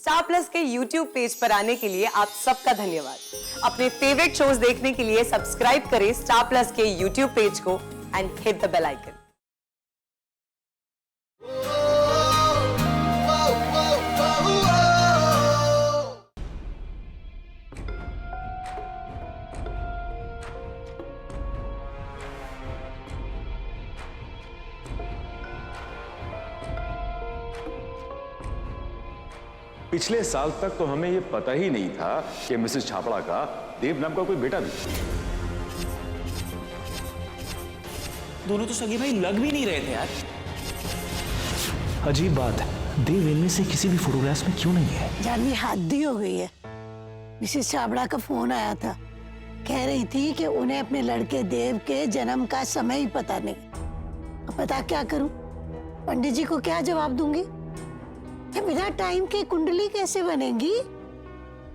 Star Plus के YouTube page पर आने के लिए आप सबका धन्यवाद। अपने फेवरेट शोज देखने के लिए सब्सक्राइब करें स्टार प्लस के YouTube पेज को and hit the bell icon. पिछले साल तक तो हमें ये पता ही नहीं था कि मिसेस छापड़ा का देव नाम का कोई बेटा भी। दोनों तो सगे भाई लग भी नहीं रहे थे यार। अजीब बात है, देव इनमें से किसी भी फोटोग्राफ्स में क्यों नहीं है? जानवी हद हो गई है। मिसेस छाबड़ा का फोन आया था, कह रही थी कि उन्हें अपने लड़के देव के जन्म का समय ही पता नहीं। अब पता क्या करूं? पंडित जी को क्या जवाब दूंगी? बिना टाइम के कुंडली कैसे बनेगी?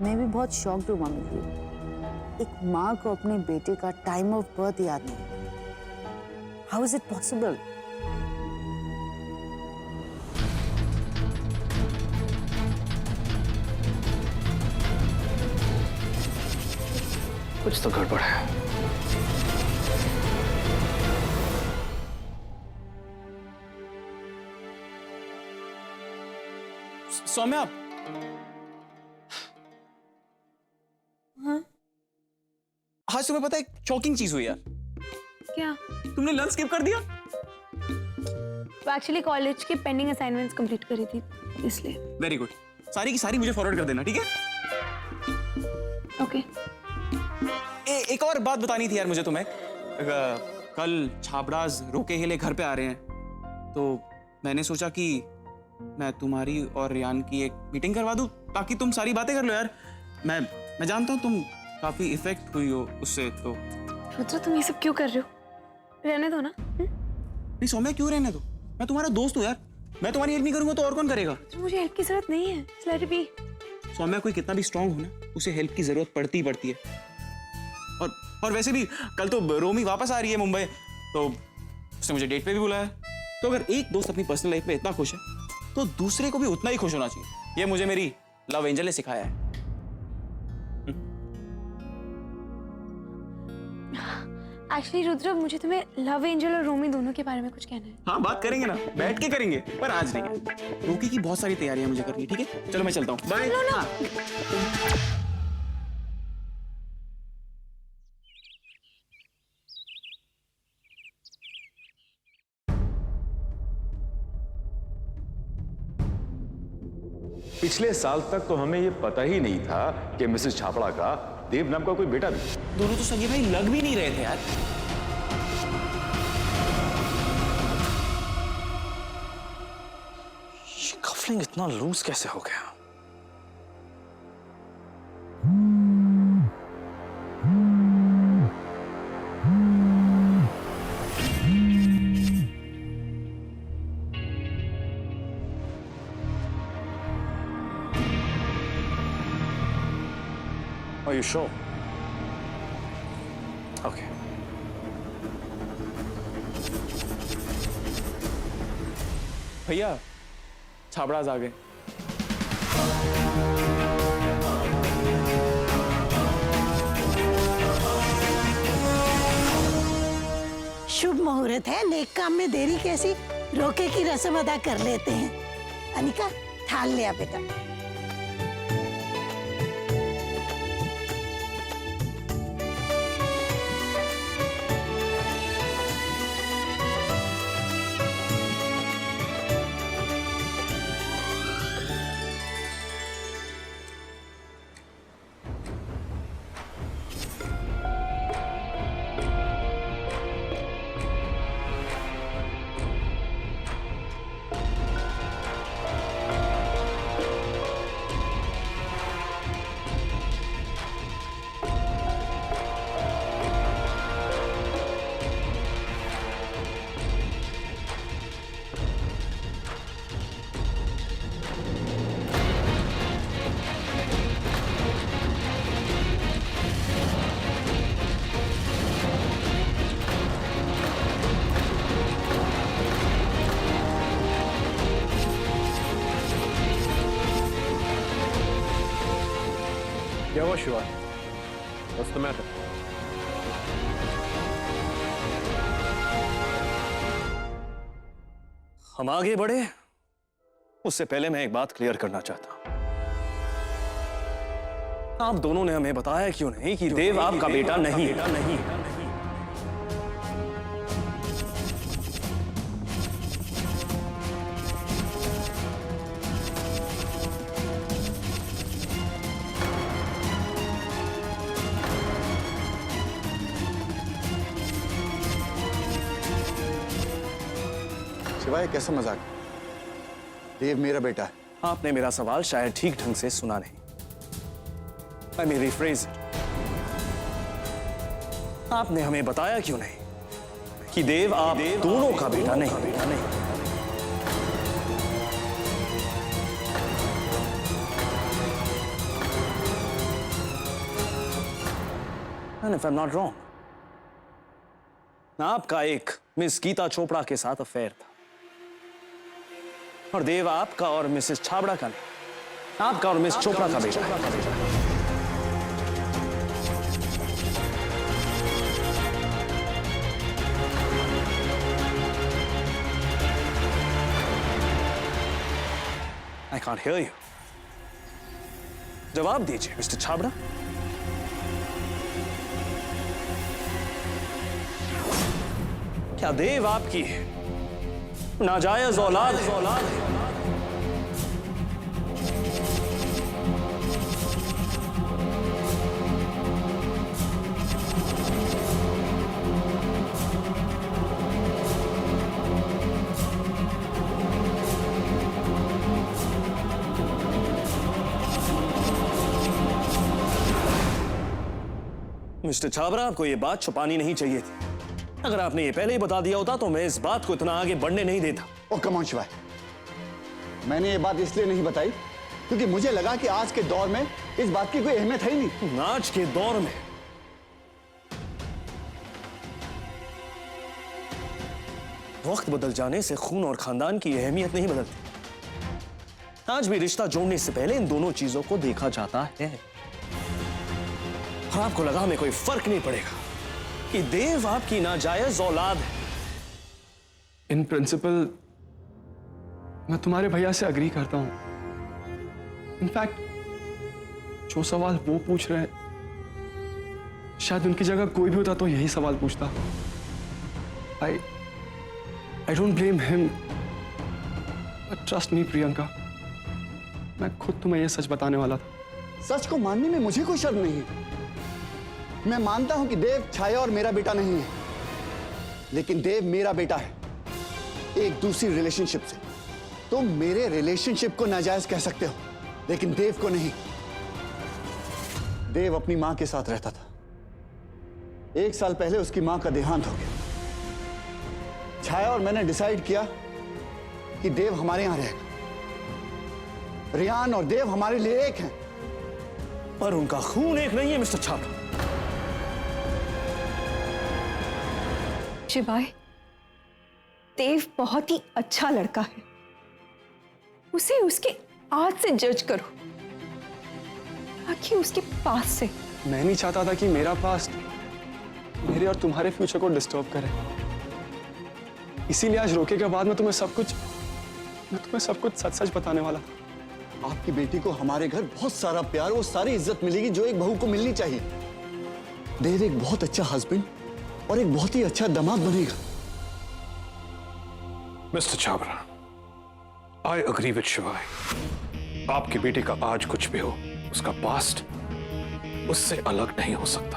मैं भी बहुत शॉक्ड हूँ मम्मी जी। एक माँ को अपने बेटे का टाइम ऑफ बर्थ याद नहीं। How is it possible? कुछ तो गड़बड़ है। सौम्या, हाँ? आज तुम्हें पता है एक शॉकिंग चीज हुई यार। क्या? तुमने लंच स्किप कर दिया। तो एक्चुअली कॉलेज की पेंडिंग असाइनमेंट्स कंप्लीट करी थी इसलिए। Very good. सारी की सारी मुझे फॉरवर्ड कर देना, ठीक है? ओके। एक और बात बतानी थी यार मुझे तुम्हें। कल छाबड़ाज रोके हिले घर पे आ रहे हैं, तो मैंने सोचा कि मैं तुम्हारी और रियान की एक मीटिंग करवा दूं ताकि तुम सारी बातें कर लो यार। मैं जानता हूँ तुम काफी इफेक्ट हुई हो उससे, तो रुद्र तुम ये सब क्यों कर रहे हो? रहने दो ना। नहीं सौम्या, क्यों रहने दो? मैं तुम्हारा दोस्त हूँ यार। मैं तुम्हारी हेल्प नहीं करूंगा तो और कौन करेगा? तो मुझे हेल्प की जरूरत नहीं है। Let it be. सौम्या, कोई कितना भी स्ट्रांग हो ना, उसे हेल्प की जरूरत पड़ती ही पड़ती है। और वैसे भी कल तो रोमी वापस आ रही है मुंबई, तो उसने मुझे डेट पे भी बुलाया। तो अगर एक दोस्त अपनी पर्सनल लाइफ में इतना खुश है तो दूसरे को भी उतना ही खुश होना चाहिए। ये मुझे मेरी लव एंजल ने सिखाया है। एक्चुअली रुद्र, मुझे तुम्हें लव एंजल और रोमी दोनों के बारे में कुछ कहना है। हाँ, बात करेंगे ना, बैठ के करेंगे, पर आज नहीं है। रोकी की बहुत सारी तैयारियां मुझे करनी, ठीक है? चलो मैं चलता हूँ, बाय। पिछले साल तक तो हमें ये पता ही नहीं था कि मिसेस छापड़ा का देव नाम का कोई बेटा भी। दोनों तो सगे भाई लग भी नहीं रहे थे यार। ये कफलिंग इतना लूज कैसे हो गया? Are you sure? Okay. भैया, छाबड़ाज आ गए। शुभ मुहूर्त है, नेक काम में देरी कैसी? रोके की रस्म अदा कर लेते हैं। अनिका, थाल लिया बेटा। क्या हुआ शिवा? What's the matter? हम आगे बढ़े उससे पहले मैं एक बात क्लियर करना चाहता हूं। आप दोनों ने हमें बताया क्यों नहीं कि देव आपका बेटा नहीं। शिवाय कैसा मजाक? देव मेरा बेटा है। आपने मेरा सवाल शायद ठीक ढंग से सुना नहीं। I may rephrase it. आपने हमें बताया क्यों नहीं कि देव आप दोनों का बेटा नहीं। And if I'm not wrong, आपका एक मिस गीता चोपड़ा के साथ अफेयर था और देव आपका और मिसेस छाबड़ा का नहीं, आपका और मिस चोपड़ा का बेटा। I can't hear you. जवाब दीजिए मिस्टर छाबड़ा। क्या देव आपकी नाजायज औलाद है? मिस्टर छाबड़ा, आपको यह बात छुपानी नहीं चाहिए थी। अगर आपने ये पहले ही बता दिया होता तो मैं इस बात को इतना आगे बढ़ने नहीं देता। ओ कम ऑन शिवाय, मैंने ये बात इसलिए नहीं बताई क्योंकि मुझे लगा कि आज के दौर में इस बात की कोई अहमियत है ही नहीं। आज के दौर में वक्त बदल जाने से खून और खानदान की अहमियत नहीं बदलती। आज भी रिश्ता जोड़ने से पहले इन दोनों चीजों को देखा जाता है। और आपको लगा हमें कोई फर्क नहीं पड़ेगा कि देव आपकी नाजायज औलाद है। इन प्रिंसिपल मैं तुम्हारे भैया से अग्री करता हूं। इनफैक्ट जो सवाल वो पूछ रहे हैं शायद उनकी जगह कोई भी होता तो यही सवाल पूछता। I don't blame him, but trust me Priyanka, मैं खुद तुम्हें यह सच बताने वाला था। सच को मानने में मुझे कोई शर्म नहीं है। मैं मानता हूं कि देव छाया और मेरा बेटा नहीं है, लेकिन देव मेरा बेटा है एक दूसरी रिलेशनशिप से। तुम मेरे रिलेशनशिप को नाजायज कह सकते हो, लेकिन देव को नहीं। देव अपनी मां के साथ रहता था। 1 साल पहले उसकी मां का देहांत हो गया। छाया और मैंने डिसाइड किया कि देव हमारे यहां रहेगा। रियान और देव हमारे लिए एक हैं। पर उनका खून एक नहीं है मिस्टर छाबड़ा। शिवाय, देव बहुत ही अच्छा लड़का है। उसे उसके आज से जज करो, ताकि उसके पास से। मैं नहीं चाहता था कि मेरा पास्ट मेरे और तुम्हारे फ्यूचर को डिस्टर्ब करे। इसीलिए आज रोके के बाद मैं तुम्हें सब कुछ सच सच बताने वाला था। आपकी बेटी को हमारे घर बहुत सारा प्यार और सारी इज्जत मिलेगी जो एक बहू को मिलनी चाहिए। देव एक बहुत अच्छा हस्बैंड और एक बहुत ही अच्छा दामाद बनेगा। Mister Chhabra, I agree with शिवाय। आपकी बेटी का आज कुछ भी हो, उसका पास्ट उससे अलग नहीं हो सकता।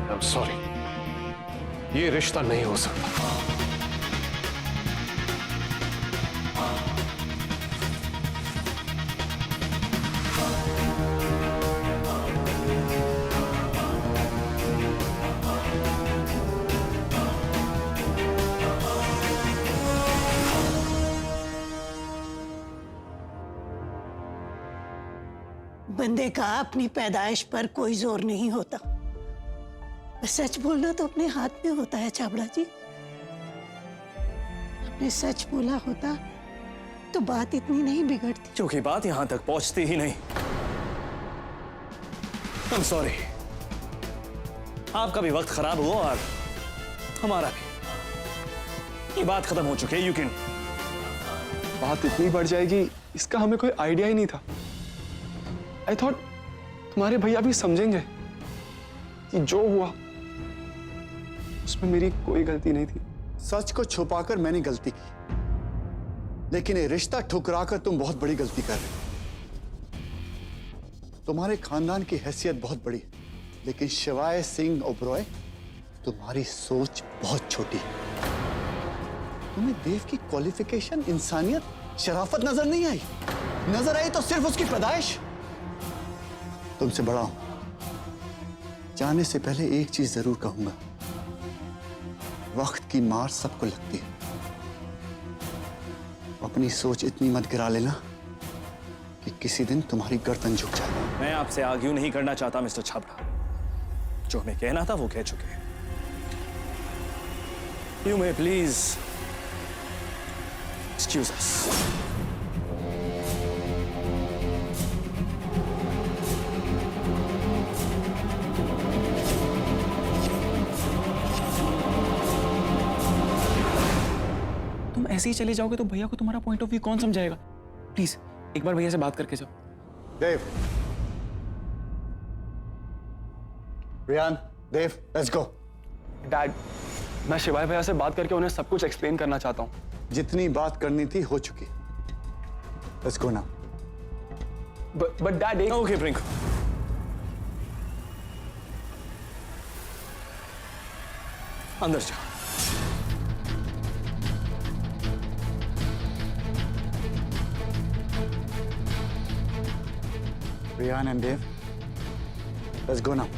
आई एम सॉरी, ये रिश्ता नहीं हो सकता। बंदे का अपनी पैदाइश पर कोई जोर नहीं होता। सच बोलना तो अपने हाथ में होता है छाबड़ा जी। आपने सच बोला होता तो बात इतनी नहीं बिगड़ती। क्योंकि बात यहां तक पहुंचती ही नहीं। I'm sorry। आपका भी वक्त खराब हुआ और हमारा भी। ये बात खत्म हो चुकी है। You can. बात इतनी बढ़ जाएगी इसका हमें कोई आइडिया ही नहीं था। आई थॉट तुम्हारे भैया भी समझेंगे कि जो हुआ उसमें मेरी कोई गलती नहीं थी। सच को छुपाकर मैंने गलती की, लेकिन ये रिश्ता ठुकराकर तुम बहुत बड़ी गलती कर रहे हो। तुम्हारे खानदान की हैसियत बहुत बड़ी है, लेकिन शिवाय सिंह ओबरॉय तुम्हारी सोच बहुत छोटी है। तुम्हें देव की क्वालिफिकेशन, इंसानियत, शराफत नजर नहीं आई। नजर आई तो सिर्फ उसकी पैदाइश। तुमसे बड़ा हूं। जाने से पहले एक चीज जरूर कहूंगा, वक्त की मार सबको लगती है। अपनी सोच इतनी मत गिरा लेना कि किसी दिन तुम्हारी गर्दन झुक जाए। मैं आपसे आर्ग्यू नहीं करना चाहता मिस्टर छाबड़ा। जो हमें कहना था वो कह चुके हैं। यू मे प्लीज एक्सक्यूज अस। तुम ऐसे ही चले जाओगे तो भैया को तुम्हारा पॉइंट ऑफ व्यू कौन समझाएगा? प्लीज एक बार भैया से बात करके जाओ। देव, रियान, देव, लेट्स गो। डैड, मैं शिवाय भैया से बात करके उन्हें सब कुछ एक्सप्लेन करना चाहता हूँ। जितनी बात करनी थी हो चुकी। Let's go now. But dad एक ओके ब्रिंक। अंदर जा। Riyan and Dave, let's go now.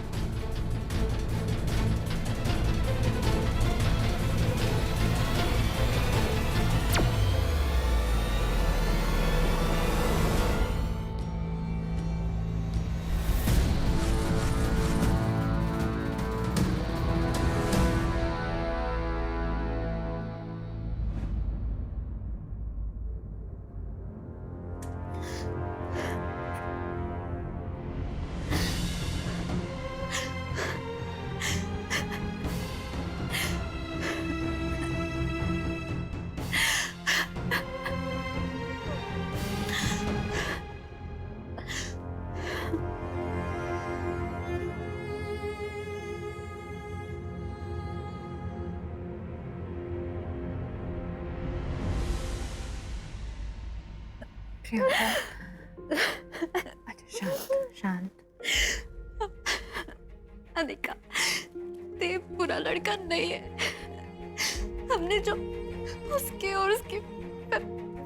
अच्छा शांत शांत। अनिका, देव बुरा लड़का नहीं है। हमने जो उसके और उसकी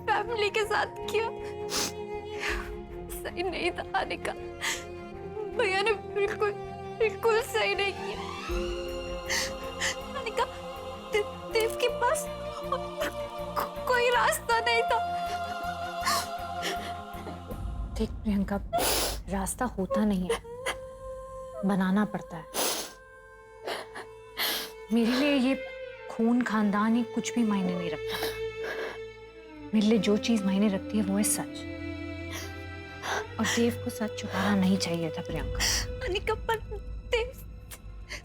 फैमिली के साथ किया सही नहीं था अनिका। भैया ने बिल्कुल बिल्कुल सही नहीं किया। अनिका, देव के पास कोई रास्ता नहीं था। देख प्रियंका, रास्ता होता नहीं है, बनाना पड़ता है। मेरे लिए ये खून खानदान ही कुछ भी मायने नहीं रखता। मेरे लिए जो चीज मायने रखती है वो है सच, और देव को सच छुपाना नहीं चाहिए था प्रियंका। अनिका, पर देव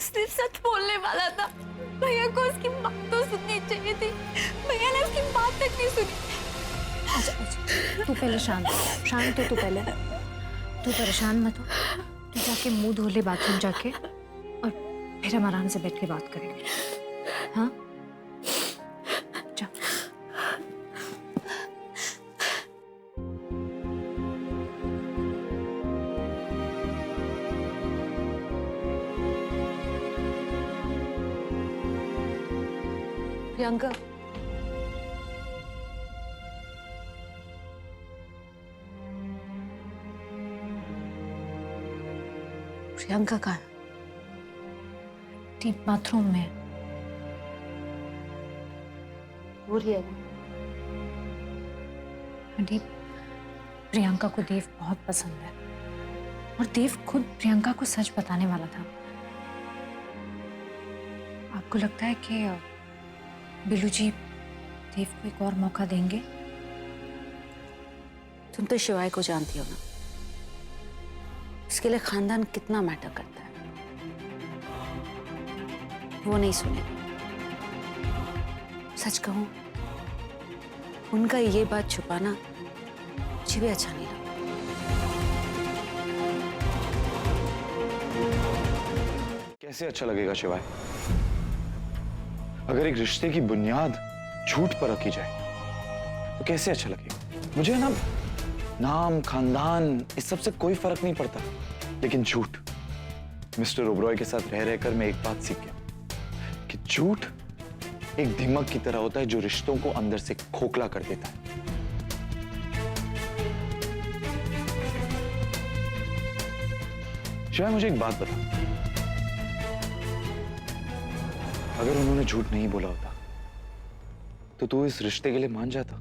सिर्फ सच बोलने वाला था। भैया को उसकी बात तो सुननी चाहिए थी। भैया ने उसकी बात तक नहीं सुनी। अच्छा, तू पहले शांत हो। तू पहले तू परेशान मत हो। तू जाके मुंह धो ले बाथरूम जाके, और फिर हम आराम से बैठ के बात करेंगे। हाँ, जा। प्रियंका, प्रियंका का डीप बाथरूम में बोलिएगा। दीप, प्रियंका को देव बहुत पसंद है, और देव खुद प्रियंका को सच बताने वाला था। आपको लगता है कि बिल्लू जी देव को एक और मौका देंगे? तुम तो शिवाय को जानती हो ना, इसके लिए खानदान कितना मैटर करता है। वो नहीं सुनेगा। सच कहूं, उनका ये बात छुपाना मुझे भी अच्छा नहीं लगा। कैसे अच्छा लगेगा शिवाय? अगर एक रिश्ते की बुनियाद झूठ पर रखी जाए तो कैसे अच्छा लगेगा? मुझे ना नाम, खानदान, इस सब से कोई फर्क नहीं पड़ता, लेकिन झूठ। मिस्टर ओबरॉय के साथ रह रहकर मैं एक बात सीख गया कि झूठ एक दीमक की तरह होता है जो रिश्तों को अंदर से खोखला कर देता है। शिवाय, मुझे एक बात बता, अगर उन्होंने झूठ नहीं बोला होता तो तू इस रिश्ते के लिए मान जाता?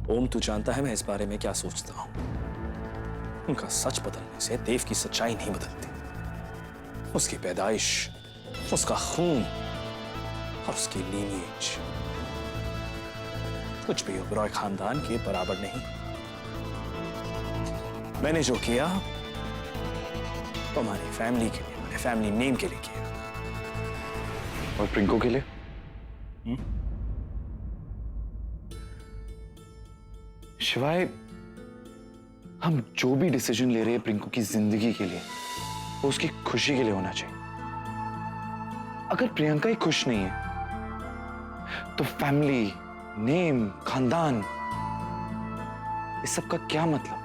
ओम, तू जानता है मैं इस बारे में क्या सोचता हूं। उनका सच बदलने से देव की सच्चाई नहीं बदलती। उसकी पैदाइश, उसका खून और उसकी लीनिएज कुछ भी ओबरॉय खानदान के बराबर नहीं। मैंने जो किया वो हमारी फैमिली के लिए, हमारे फैमिली नेम के लिए किया। और प्रिंको के लिए? शिवाय, हम जो भी डिसीजन ले रहे हैं प्रिंको की जिंदगी के लिए, वो उसकी खुशी के लिए होना चाहिए। अगर प्रियंका ही खुश नहीं है तो फैमिली, नेम, खानदान, इस सब का क्या मतलब?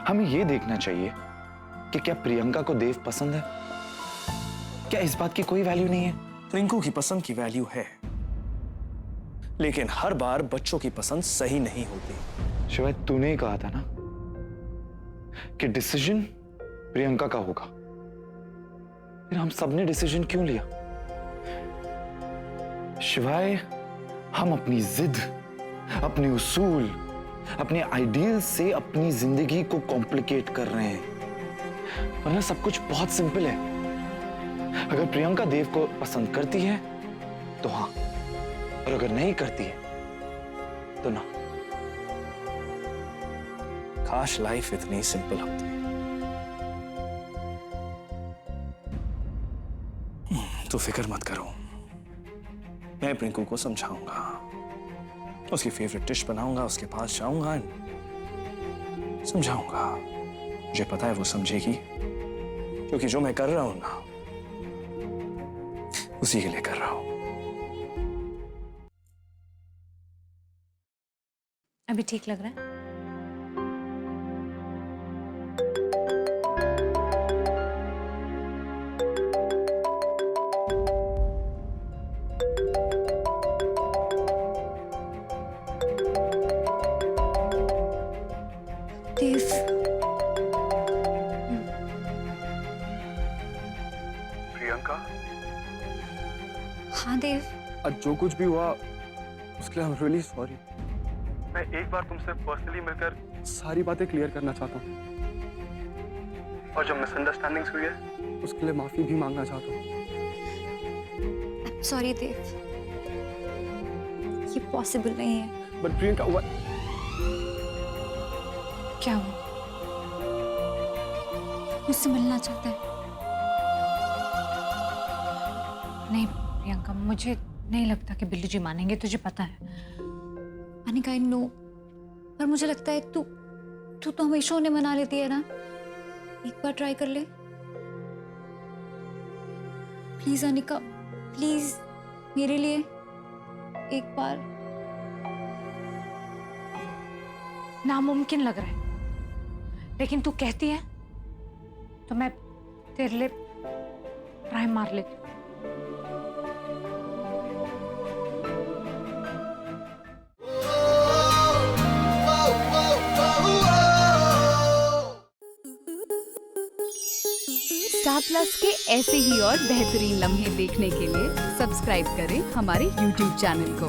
हमें यह देखना चाहिए कि क्या प्रियंका को देव पसंद है। क्या इस बात की कोई वैल्यू नहीं है? प्रिंको की पसंद की वैल्यू है, लेकिन हर बार बच्चों की पसंद सही नहीं होती। शिवाय, तूने ही कहा था ना कि डिसीजन प्रियंका का होगा, फिर हम सबने डिसीजन क्यों लिया? शिवाय, हम अपनी जिद, अपने उसूल, अपने आइडियल से अपनी जिंदगी को कॉम्प्लिकेट कर रहे हैं, वरना सब कुछ बहुत सिंपल है। अगर प्रियंका देव को पसंद करती है तो हाँ, और अगर नहीं करती है तो ना। काश लाइफ इतनी सिंपल होती। तो फिक्र मत करो, मैं प्रिंकू को समझाऊंगा, उसकी फेवरेट डिश बनाऊंगा, उसके पास जाऊंगा, समझाऊंगा। मुझे पता है वो समझेगी, क्योंकि जो मैं कर रहा हूं ना, उसी के लिए कर रहा हूं। अभी ठीक लग रहा है? देव, प्रियंका, हाँ देव, आज जो कुछ भी हुआ उसके लिए आई एम रियली सॉरी। मैं एक बार तुमसे पर्सनली मिलकर सारी बातें क्लियर करना चाहता हूँ, और जो मिसअंडरस्टैंडिंग्स हुई है उसके लिए माफी भी मांगना चाहता हूँ। सॉरी देव, ये पॉसिबल नहीं है। बट प्रियंका, क्या हुआ? मुझसे मिलना चाहता है? नहीं प्रियंका, मुझे नहीं लगता कि बिल्लू जी मानेंगे, तुझे पता है। अनिका, आई नो, पर मुझे लगता है तू तो हमेशा उन्हें मना लेती है ना। एक बार ट्राई कर ले प्लीज अनिका, प्लीज मेरे लिए एक बार। नामुमकिन लग रहा है, लेकिन तू कहती है तो मैं तेरे लिए ट्राई मार लेती हूँ। स्टार प्लस के ऐसे ही और बेहतरीन लम्हे देखने के लिए सब्सक्राइब करें हमारे YouTube चैनल को।